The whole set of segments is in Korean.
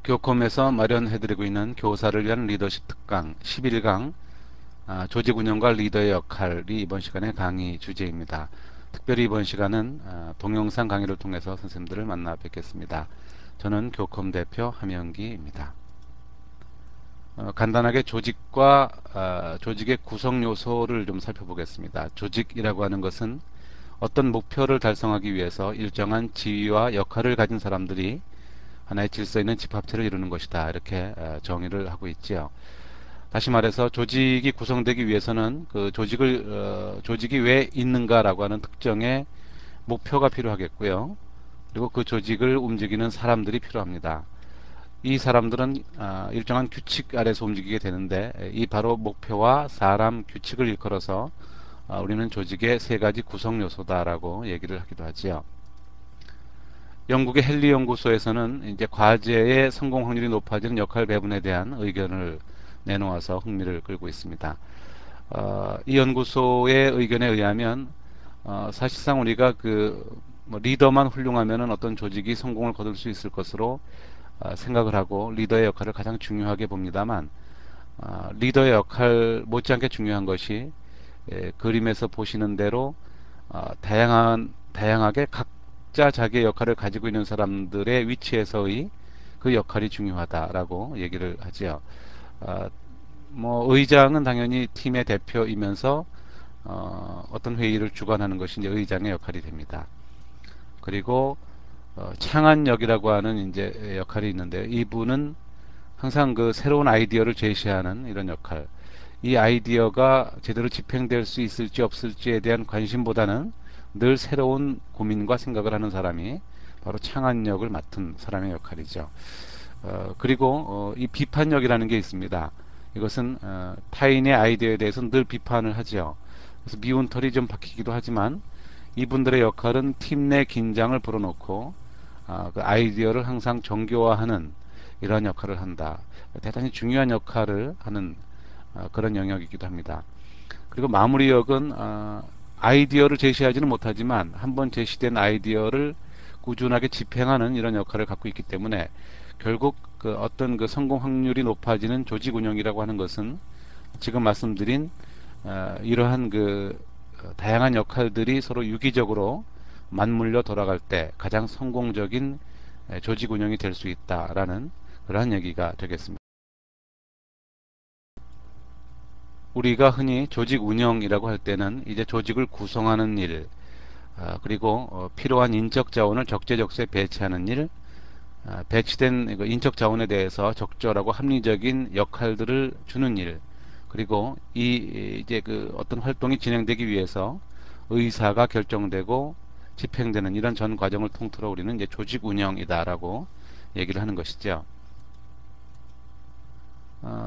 교컴에서 마련해드리고 있는 교사를 위한 리더십 특강 11강 조직 운영과 리더의 역할이 이번 시간의 강의 주제입니다. 특별히 이번 시간은 동영상 강의를 통해서 선생님들을 만나 뵙겠습니다. 저는 교컴 대표 함영기입니다. 간단하게 조직과 조직의 구성 요소를 좀 살펴보겠습니다. 조직이라고 하는 것은 어떤 목표를 달성하기 위해서 일정한 지위와 역할을 가진 사람들이 하나의 질서 있는 집합체를 이루는 것이다. 이렇게 정의를 하고 있지요. 다시 말해서 조직이 구성되기 위해서는 그 조직이 왜 있는가라고 하는 특정의 목표가 필요하겠고요. 그리고 그 조직을 움직이는 사람들이 필요합니다. 이 사람들은 일정한 규칙 아래서 움직이게 되는데 이 바로 목표와 사람, 규칙을 일컬어서 우리는 조직의 세 가지 구성 요소다라고 얘기를 하기도 하지요. 영국의 헨리 연구소에서는 이제 과제의 성공 확률이 높아지는 역할 배분에 대한 의견을 내놓아서 흥미를 끌고 있습니다. 이 연구소의 의견에 의하면 사실상 우리가 뭐 리더만 훌륭하면 어떤 조직이 성공을 거둘 수 있을 것으로 생각을 하고 리더의 역할을 가장 중요하게 봅니다만 리더의 역할 못지않게 중요한 것이 그림에서 보시는 대로 다양하게 각자 자기의 역할을 가지고 있는 사람들의 위치에서의 그 역할이 중요하다라고 얘기를 하지요. 어, 뭐 의장은 당연히 팀의 대표이면서 어떤 회의를 주관하는 것이 이제 의장의 역할이 됩니다. 그리고 창안력이라고 하는 이제 역할이 있는데 이분은 항상 그 새로운 아이디어를 제시하는 이런 역할. 이 아이디어가 제대로 집행될 수 있을지 없을지에 대한 관심보다는 늘 새로운 고민과 생각을 하는 사람이 바로 창안력을 맡은 사람의 역할이죠. 그리고 이 비판력이라는 게 있습니다. 이것은 타인의 아이디어에 대해서 늘 비판을 하죠. 그래서 미운 털이 좀 박히기도 하지만 이분들의 역할은 팀 내 긴장을 불어넣고 그 아이디어를 항상 정교화하는 이러한 역할을 한다. 대단히 중요한 역할을 하는 그런 영역이기도 합니다. 그리고 마무리역은 아이디어를 제시하지는 못하지만 한번 제시된 아이디어를 꾸준하게 집행하는 이런 역할을 갖고 있기 때문에 결국 그 어떤 그 성공 확률이 높아지는 조직 운영이라고 하는 것은 지금 말씀드린 이러한 다양한 역할들이 서로 유기적으로 맞물려 돌아갈 때 가장 성공적인 조직 운영이 될 수 있다라는 그러한 얘기가 되겠습니다. 우리가 흔히 조직 운영이라고 할 때는 이제 조직을 구성하는 일, 그리고 필요한 인적 자원을 적재적소에 배치하는 일, 배치된 인적 자원에 대해서 적절하고 합리적인 역할들을 주는 일, 그리고 이제 그 어떤 활동이 진행되기 위해서 의사가 결정되고 집행되는 이런 전 과정을 통틀어 우리는 이제 조직 운영이다라고 얘기를 하는 것이죠.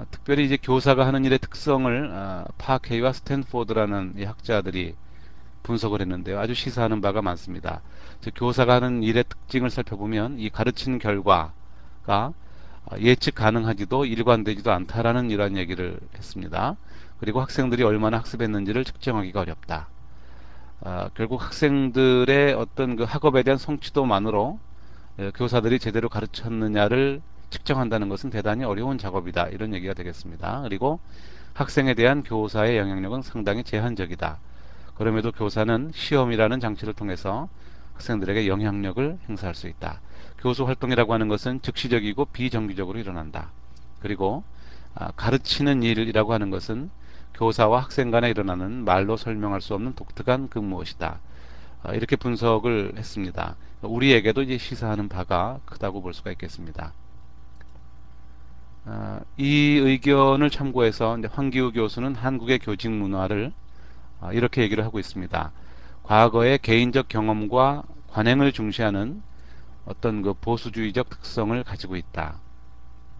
특별히 이제 교사가 하는 일의 특성을 파케이와 스탠포드라는 이 학자들이 분석을 했는데요. 아주 시사하는 바가 많습니다. 즉 교사가 하는 일의 특징을 살펴보면 이 가르치는 결과가 예측 가능하지도 일관되지도 않다라는 이러한 얘기를 했습니다. 그리고 학생들이 얼마나 학습했는지를 측정하기가 어렵다. 결국 학생들의 어떤 그 학업에 대한 성취도만으로 교사들이 제대로 가르쳤느냐를 측정한다는 것은 대단히 어려운 작업이다. 이런 얘기가 되겠습니다. 그리고 학생에 대한 교사의 영향력은 상당히 제한적이다. 그럼에도 교사는 시험이라는 장치를 통해서 학생들에게 영향력을 행사할 수 있다. 교수 활동이라고 하는 것은 즉시적이고 비정기적으로 일어난다. 그리고 가르치는 일이라고 하는 것은 교사와 학생 간에 일어나는 말로 설명할 수 없는 독특한 그 무엇이다. 이렇게 분석을 했습니다. 우리에게도 이제 시사하는 바가 크다고 볼 수가 있겠습니다. 이 의견을 참고해서 이제 황기우 교수는 한국의 교직 문화를 이렇게 얘기를 하고 있습니다. 과거의 개인적 경험과 관행을 중시하는 어떤 그 보수주의적 특성을 가지고 있다.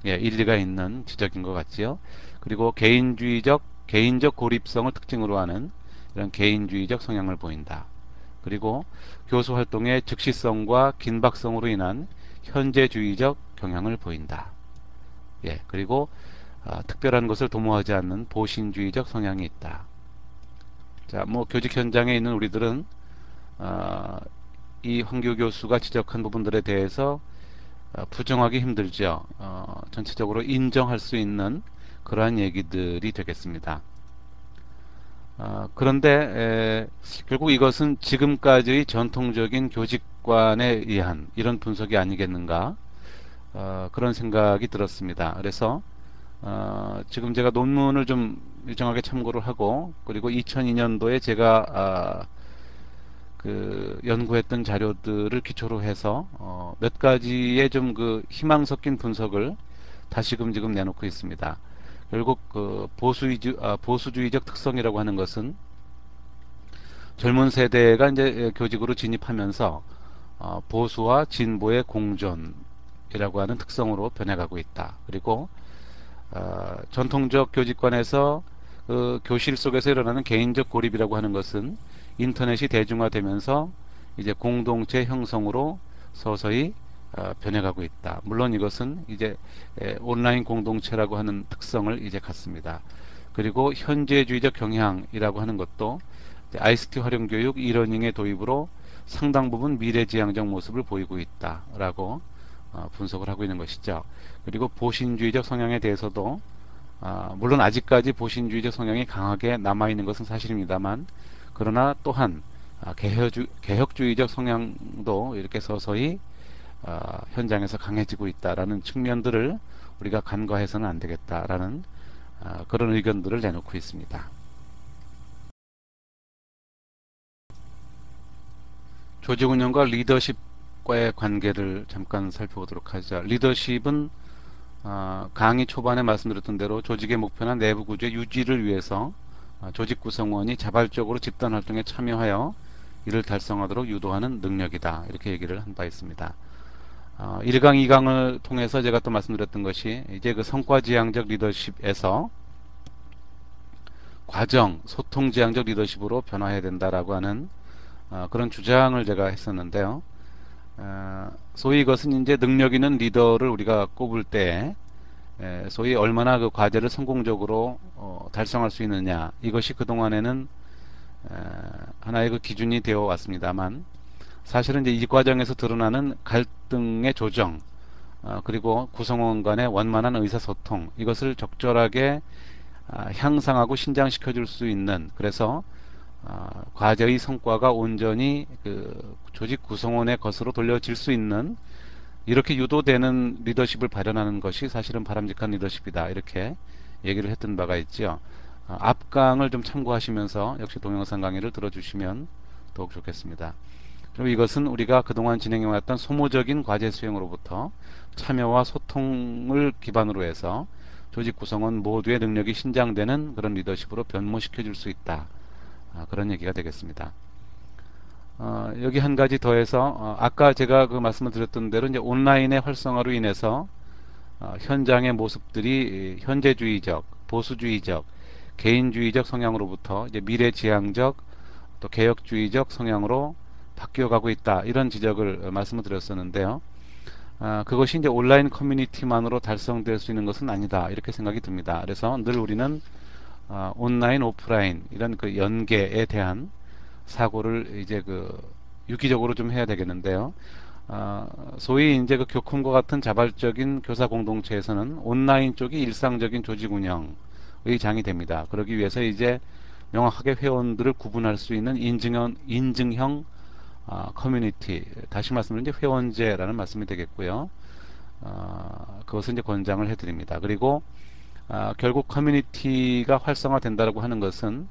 예, 일리가 있는 지적인 것 같지요. 그리고 개인적 고립성을 특징으로 하는 이런 개인주의적 성향을 보인다. 그리고 교수 활동의 즉시성과 긴박성으로 인한 현재주의적 경향을 보인다. 예, 그리고 특별한 것을 도모하지 않는 보신주의적 성향이 있다. 자, 뭐 교직 현장에 있는 우리들은 이 황교 교수가 지적한 부분들에 대해서 부정하기 힘들죠. 전체적으로 인정할 수 있는 그러한 얘기들이 되겠습니다. 그런데 결국 이것은 지금까지의 전통적인 교직관에 의한 이런 분석이 아니겠는가, 그런 생각이 들었습니다. 그래서 지금 제가 논문을 좀 일정하게 참고를 하고, 그리고 2002년도에 제가 그 연구했던 자료들을 기초로 해서 몇 가지의 좀 그 희망 섞인 분석을 다시금 지금 내놓고 있습니다. 결국 그 보수주의적 특성이라고 하는 것은 젊은 세대가 이제 교직으로 진입하면서 보수와 진보의 공존이라고 하는 특성으로 변해가고 있다. 그리고 전통적 교직관에서 그 교실 속에서 일어나는 개인적 고립이라고 하는 것은 인터넷이 대중화되면서 이제 공동체 형성으로 서서히 변해가고 있다. 물론 이것은 이제 온라인 공동체라고 하는 특성을 이제 갖습니다. 그리고 현재주의적 경향이라고 하는 것도 ICT 활용 교육 이러닝의 도입으로 상당 부분 미래지향적 모습을 보이고 있다라고 분석을 하고 있는 것이죠. 그리고 보신주의적 성향에 대해서도 물론 아직까지 보신주의적 성향이 강하게 남아있는 것은 사실입니다만, 그러나 또한 개혁주의적 성향도 이렇게 서서히 현장에서 강해지고 있다라는 측면들을 우리가 간과해서는 안 되겠다라는 그런 의견들을 내놓고 있습니다. 조직 운영과 리더십과의 관계를 잠깐 살펴보도록 하죠. 리더십은 강의 초반에 말씀드렸던 대로 조직의 목표나 내부 구조의 유지를 위해서 조직 구성원이 자발적으로 집단 활동에 참여하여 이를 달성하도록 유도하는 능력이다. 이렇게 얘기를 한 바 있습니다. 1강, 2강을 통해서 제가 또 말씀드렸던 것이 이제 그 성과지향적 리더십에서 과정, 소통지향적 리더십으로 변화해야 된다라고 하는 그런 주장을 제가 했었는데요. 소위 이것은 이제 능력 있는 리더를 우리가 꼽을 때 소위 얼마나 그 과제를 성공적으로 달성할 수 있느냐, 이것이 그동안에는 하나의 그 기준이 되어 왔습니다만, 사실은 이제 이 과정에서 드러나는 갈등의 조정, 그리고 구성원 간의 원만한 의사소통, 이것을 적절하게 향상하고 신장시켜 줄 수 있는, 그래서 과제의 성과가 온전히 그 조직 구성원의 것으로 돌려질 수 있는, 이렇게 유도되는 리더십을 발현하는 것이 사실은 바람직한 리더십이다. 이렇게 얘기를 했던 바가 있죠. 앞강을 좀 참고하시면서 역시 동영상 강의를 들어주시면 더욱 좋겠습니다. 그리고 이것은 우리가 그동안 진행해왔던 소모적인 과제 수행으로부터 참여와 소통을 기반으로 해서 조직 구성원 모두의 능력이 신장되는 그런 리더십으로 변모시켜 줄 수 있다. 그런 얘기가 되겠습니다. 여기 한 가지 더해서 아까 제가 그 말씀을 드렸던 대로 이제 온라인의 활성화로 인해서 현장의 모습들이 현재주의적, 보수주의적, 개인주의적 성향으로부터 이제 미래지향적, 또 개혁주의적 성향으로 바뀌어가고 있다. 이런 지적을 말씀을 드렸었는데요. 그것이 이제 온라인 커뮤니티만으로 달성될 수 있는 것은 아니다. 이렇게 생각이 듭니다. 그래서 늘 우리는 온라인, 오프라인 이런 그 연계에 대한 사고를 이제 그 유기적으로 좀 해야 되겠는데요. 소위 이제 그 교컴과 같은 자발적인 교사 공동체에서는 온라인 쪽이 일상적인 조직 운영의 장이 됩니다. 그러기 위해서 이제 명확하게 회원들을 구분할 수 있는 인증형 커뮤니티, 다시 말씀드리면 이제 회원제라는 말씀이 되겠고요. 그것을 이제 권장을 해드립니다. 그리고 결국 커뮤니티가 활성화된다고 하는 것은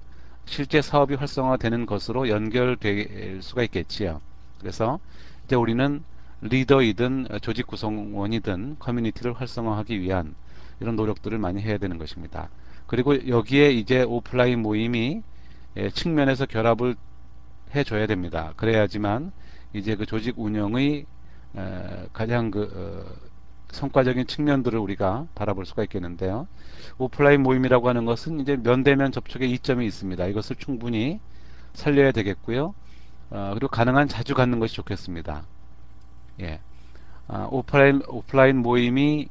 실제 사업이 활성화되는 것으로 연결될 수가 있겠지요. 그래서 이제 우리는 리더이든 조직 구성원이든 커뮤니티를 활성화하기 위한 이런 노력들을 많이 해야 되는 것입니다. 그리고 여기에 이제 오프라인 모임이 측면에서 결합을 해줘야 됩니다. 그래야지만 이제 그 조직 운영의 가장 그 성과적인 측면들을 우리가 바라볼 수가 있겠는데요. 오프라인 모임이라고 하는 것은 이제 면대면 접촉의 이점이 있습니다. 이것을 충분히 살려야 되겠고요. 그리고 가능한 자주 갖는 것이 좋겠습니다. 예. 오프라인 모임이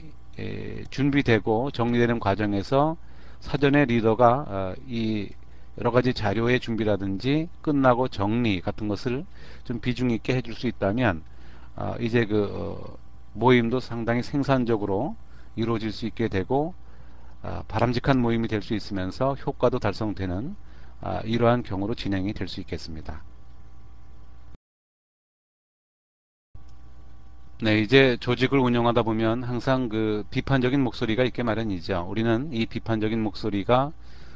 준비되고 정리되는 과정에서 사전에 리더가 이 여러 가지 자료의 준비라든지 끝나고 정리 같은 것을 좀 비중 있게 해줄 수 있다면 이제 그 모임도 상당히 생산적으로 이루어질 수 있게 되고 바람직한 모임이 될 수 있으면서 효과도 달성되는 이러한 경우로 진행이 될 수 있겠습니다. 네, 이제 조직을 운영하다 보면 항상 그 비판적인 목소리가 있게 마련이죠. 우리는 이 비판적인 목소리가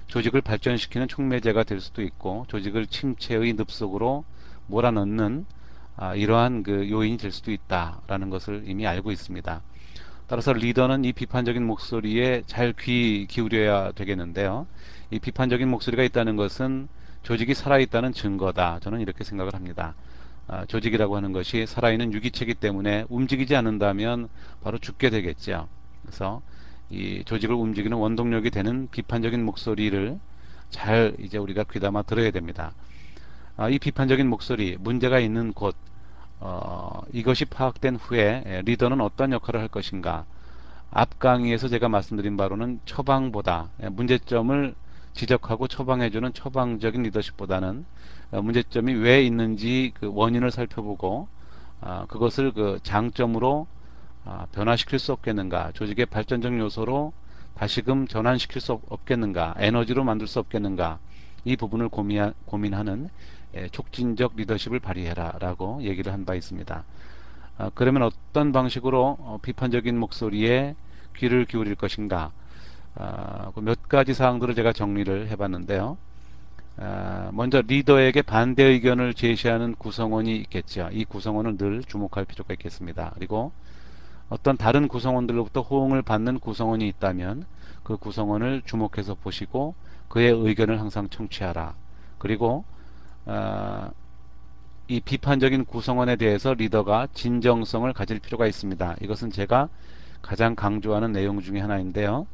조직을 발전시키는 촉매제가 될 수도 있고 조직을 침체의 늪속으로 몰아넣는 이러한 그 요인이 될 수도 있다라는 것을 이미 알고 있습니다. 따라서 리더는 이 비판적인 목소리에 잘 귀 기울여야 되겠는데요. 이 비판적인 목소리가 있다는 것은 조직이 살아있다는 증거다. 저는 이렇게 생각을 합니다. 조직이라고 하는 것이 살아있는 유기체이기 때문에 움직이지 않는다면 바로 죽게 되겠죠. 그래서 이 조직을 움직이는 원동력이 되는 비판적인 목소리를 잘 이제 우리가 귀담아 들어야 됩니다. 이 비판적인 목소리, 문제가 있는 곳, 이것이 파악된 후에 리더는 어떤 역할을 할 것인가. 앞 강의에서 제가 말씀드린 바로는 처방보다 문제점을 지적하고 처방해주는 처방적인 리더십보다는 문제점이 왜 있는지 그 원인을 살펴보고 그것을 그 장점으로 변화시킬 수 없겠는가, 조직의 발전적 요소로 다시금 전환시킬 수 없겠는가, 에너지로 만들 수 없겠는가, 이 부분을 고민하는 촉진적 리더십을 발휘해라 라고 얘기를 한 바 있습니다. 그러면 어떤 방식으로 비판적인 목소리에 귀를 기울일 것인가, 몇 가지 사항들을 제가 정리를 해봤는데요. 먼저 리더에게 반대 의견을 제시하는 구성원이 있겠죠. 이 구성원을 늘 주목할 필요가 있겠습니다. 그리고 어떤 다른 구성원들로부터 호응을 받는 구성원이 있다면 그 구성원을 주목해서 보시고 그의 의견을 항상 청취하라. 그리고 이 비판적인 구성원에 대해서 리더가 진정성을 가질 필요가 있습니다. 이것은 제가 가장 강조하는 내용 중에 하나인데요.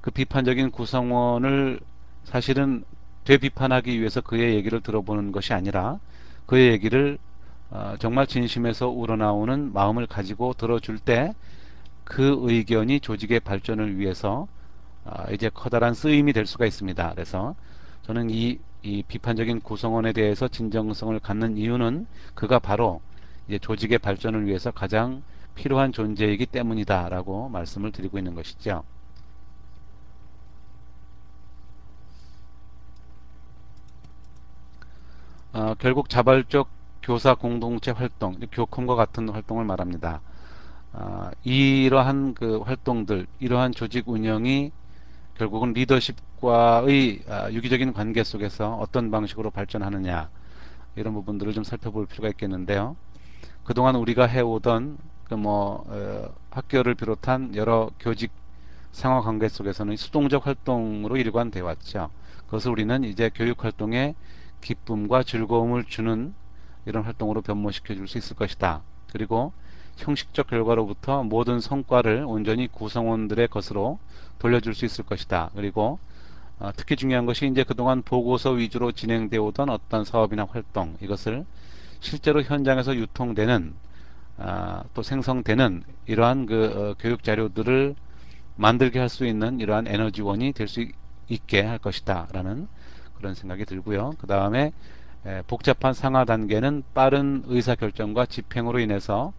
그 비판적인 구성원을 사실은 되비판하기 위해서 그의 얘기를 들어보는 것이 아니라 그의 얘기를 정말 진심에서 우러나오는 마음을 가지고 들어줄 때 그 의견이 조직의 발전을 위해서 이제 커다란 쓰임이 될 수가 있습니다. 그래서 저는 이 비판적인 구성원에 대해서 진정성을 갖는 이유는 그가 바로 이제 조직의 발전을 위해서 가장 필요한 존재이기 때문이다 라고 말씀을 드리고 있는 것이죠. 결국 자발적 교사 공동체 활동, 교컴과 같은 활동을 말합니다. 이러한 그 활동들, 이러한 조직 운영이 결국은 리더십과의 유기적인 관계 속에서 어떤 방식으로 발전하느냐, 이런 부분들을 좀 살펴볼 필요가 있겠는데요. 그동안 우리가 해오던 학교를 비롯한 여러 교직 상호 관계 속에서는 수동적 활동으로 일관되어 왔죠. 그것을 우리는 이제 교육 활동에 기쁨과 즐거움을 주는 이런 활동으로 변모시켜 줄 수 있을 것이다. 그리고 형식적 결과로부터 모든 성과를 온전히 구성원들의 것으로 돌려줄 수 있을 것이다. 그리고 특히 중요한 것이 이제 그동안 보고서 위주로 진행되어 오던 어떤 사업이나 활동, 이것을 실제로 현장에서 유통되는 또 생성되는 이러한 그 교육 자료들을 만들게 할 수 있는 이러한 에너지원이 될 수 있게 할 것이다 라는 그런 생각이 들고요. 그 다음에 복잡한 상하 단계는 빠른 의사결정과 집행으로 인해서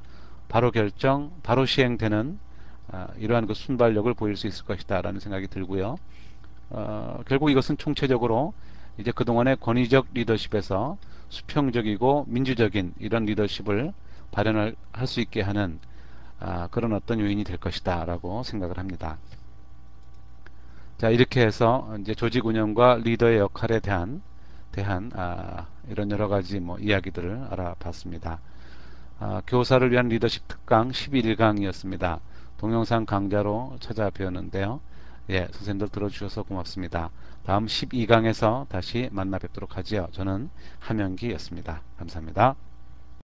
바로 결정, 바로 시행되는 이러한 그 순발력을 보일 수 있을 것이다 라는 생각이 들고요. 결국 이것은 총체적으로 이제 그동안의 권위적 리더십에서 수평적이고 민주적인 이런 리더십을 발현할 수 있게 하는 그런 어떤 요인이 될 것이다 라고 생각을 합니다. 자, 이렇게 해서 이제 조직 운영과 리더의 역할에 대한 이런 여러 가지 이야기들을 알아봤습니다. 교사를 위한 리더십 특강 11강이었습니다. 동영상 강좌로 찾아뵈었는데요. 예, 선생님들 들어주셔서 고맙습니다. 다음 12강에서 다시 만나 뵙도록 하지요. 저는 함영기였습니다. 감사합니다.